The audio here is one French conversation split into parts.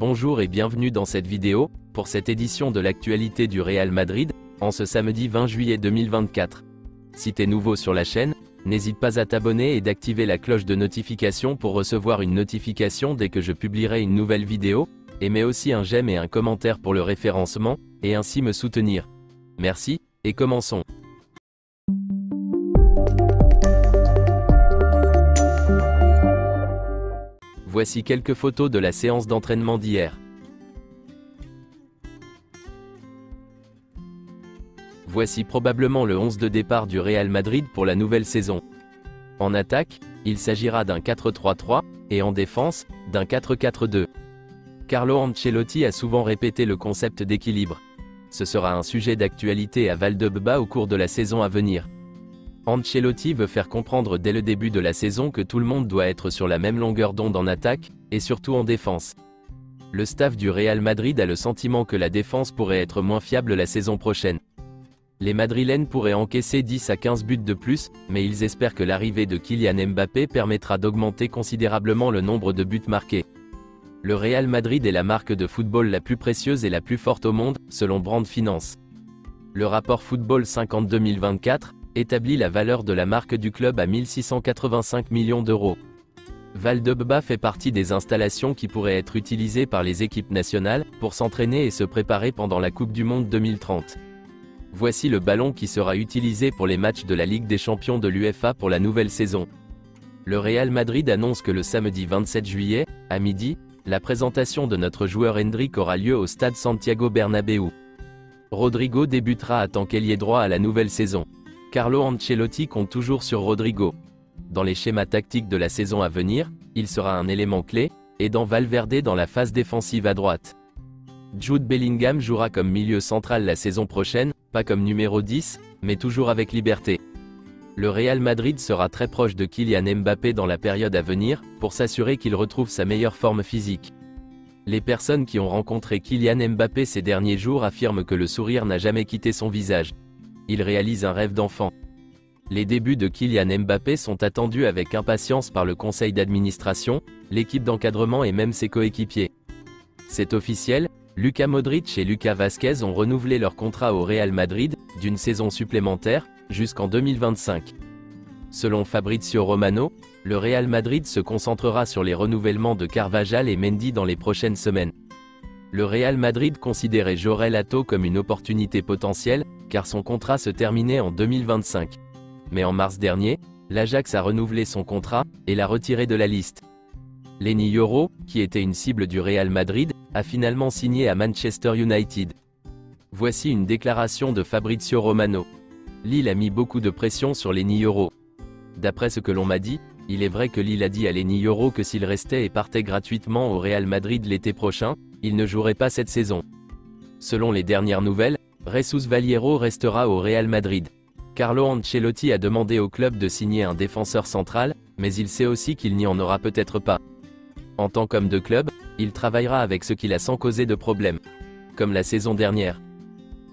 Bonjour et bienvenue dans cette vidéo, pour cette édition de l'actualité du Real Madrid, en ce samedi 20 juillet 2024. Si t'es nouveau sur la chaîne, n'hésite pas à t'abonner et d'activer la cloche de notification pour recevoir une notification dès que je publierai une nouvelle vidéo, et mets aussi un j'aime et un commentaire pour le référencement, et ainsi me soutenir. Merci, et commençons. Voici quelques photos de la séance d'entraînement d'hier. Voici probablement le 11 de départ du Real Madrid pour la nouvelle saison. En attaque, il s'agira d'un 4-3-3, et en défense, d'un 4-4-2. Carlo Ancelotti a souvent répété le concept d'équilibre. Ce sera un sujet d'actualité à Valdebebas au cours de la saison à venir. Ancelotti veut faire comprendre dès le début de la saison que tout le monde doit être sur la même longueur d'onde en attaque, et surtout en défense. Le staff du Real Madrid a le sentiment que la défense pourrait être moins fiable la saison prochaine. Les Madrilènes pourraient encaisser 10 à 15 buts de plus, mais ils espèrent que l'arrivée de Kylian Mbappé permettra d'augmenter considérablement le nombre de buts marqués. Le Real Madrid est la marque de football la plus précieuse et la plus forte au monde, selon Brand Finance. Le rapport Football 50 2024 établit la valeur de la marque du club à 1685 millions d'euros. Valdebebas fait partie des installations qui pourraient être utilisées par les équipes nationales pour s'entraîner et se préparer pendant la Coupe du Monde 2030. Voici le ballon qui sera utilisé pour les matchs de la Ligue des Champions de l'UEFA pour la nouvelle saison. Le Real Madrid annonce que le samedi 27 juillet, à midi, la présentation de notre joueur Endrick aura lieu au stade Santiago Bernabéu. Rodrigo débutera à tant qu'ailier droit à la nouvelle saison. Carlo Ancelotti compte toujours sur Rodrigo. Dans les schémas tactiques de la saison à venir, il sera un élément clé, aidant Valverde dans la phase défensive à droite. Jude Bellingham jouera comme milieu central la saison prochaine, pas comme numéro 10, mais toujours avec liberté. Le Real Madrid sera très proche de Kylian Mbappé dans la période à venir, pour s'assurer qu'il retrouve sa meilleure forme physique. Les personnes qui ont rencontré Kylian Mbappé ces derniers jours affirment que le sourire n'a jamais quitté son visage. Il réalise un rêve d'enfant. Les débuts de Kylian Mbappé sont attendus avec impatience par le conseil d'administration, l'équipe d'encadrement et même ses coéquipiers. C'est officiel, Luka Modric et Lucas Vazquez ont renouvelé leur contrat au Real Madrid, d'une saison supplémentaire, jusqu'en 2025. Selon Fabrizio Romano, le Real Madrid se concentrera sur les renouvellements de Carvajal et Mendy dans les prochaines semaines. Le Real Madrid considérait Jorel Hato comme une opportunité potentielle, car son contrat se terminait en 2025. Mais en mars dernier, l'Ajax a renouvelé son contrat, et l'a retiré de la liste. Lenny Yoro, qui était une cible du Real Madrid, a finalement signé à Manchester United. Voici une déclaration de Fabrizio Romano. Lille a mis beaucoup de pression sur Lenny Yoro. D'après ce que l'on m'a dit, il est vrai que Lille a dit à Lenny Yoro que s'il restait et partait gratuitement au Real Madrid l'été prochain, il ne jouerait pas cette saison. Selon les dernières nouvelles, Jesus Vallejo restera au Real Madrid. Carlo Ancelotti a demandé au club de signer un défenseur central, mais il sait aussi qu'il n'y en aura peut-être pas. En tant qu'homme de club, il travaillera avec ce qu'il a sans causer de problème. Comme la saison dernière.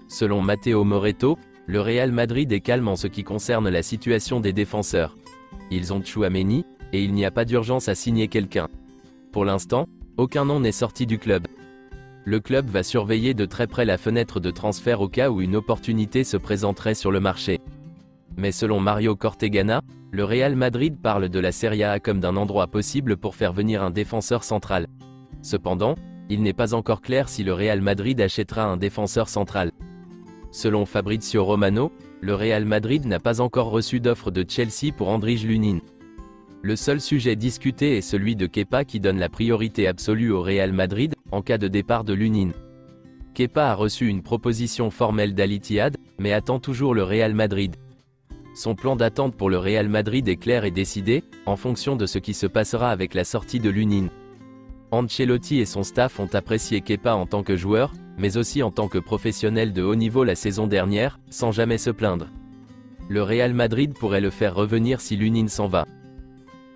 Selon Matteo Moretto, le Real Madrid est calme en ce qui concerne la situation des défenseurs. Ils ont Tchouaméni, et il n'y a pas d'urgence à signer quelqu'un. Pour l'instant, aucun nom n'est sorti du club. Le club va surveiller de très près la fenêtre de transfert au cas où une opportunité se présenterait sur le marché. Mais selon Mario Cortegana, le Real Madrid parle de la Serie A comme d'un endroit possible pour faire venir un défenseur central. Cependant, il n'est pas encore clair si le Real Madrid achètera un défenseur central. Selon Fabrizio Romano, le Real Madrid n'a pas encore reçu d'offre de Chelsea pour Andrij Lunin. Le seul sujet discuté est celui de Kepa qui donne la priorité absolue au Real Madrid, en cas de départ de Lunin. Kepa a reçu une proposition formelle d'Al Ittihad, mais attend toujours le Real Madrid. Son plan d'attente pour le Real Madrid est clair et décidé, en fonction de ce qui se passera avec la sortie de Lunin. Ancelotti et son staff ont apprécié Kepa en tant que joueur, mais aussi en tant que professionnel de haut niveau la saison dernière, sans jamais se plaindre. Le Real Madrid pourrait le faire revenir si Lunin s'en va.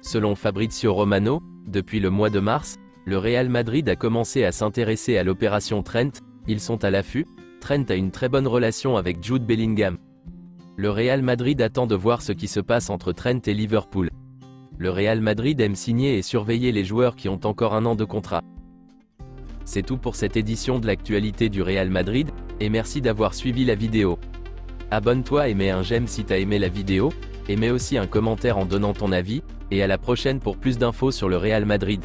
Selon Fabrizio Romano, depuis le mois de mars, le Real Madrid a commencé à s'intéresser à l'opération Trent, ils sont à l'affût, Trent a une très bonne relation avec Jude Bellingham. Le Real Madrid attend de voir ce qui se passe entre Trent et Liverpool. Le Real Madrid aime signer et surveiller les joueurs qui ont encore un an de contrat. C'est tout pour cette édition de l'actualité du Real Madrid, et merci d'avoir suivi la vidéo. Abonne-toi et mets un j'aime si t'as aimé la vidéo, et mets aussi un commentaire en donnant ton avis, et à la prochaine pour plus d'infos sur le Real Madrid.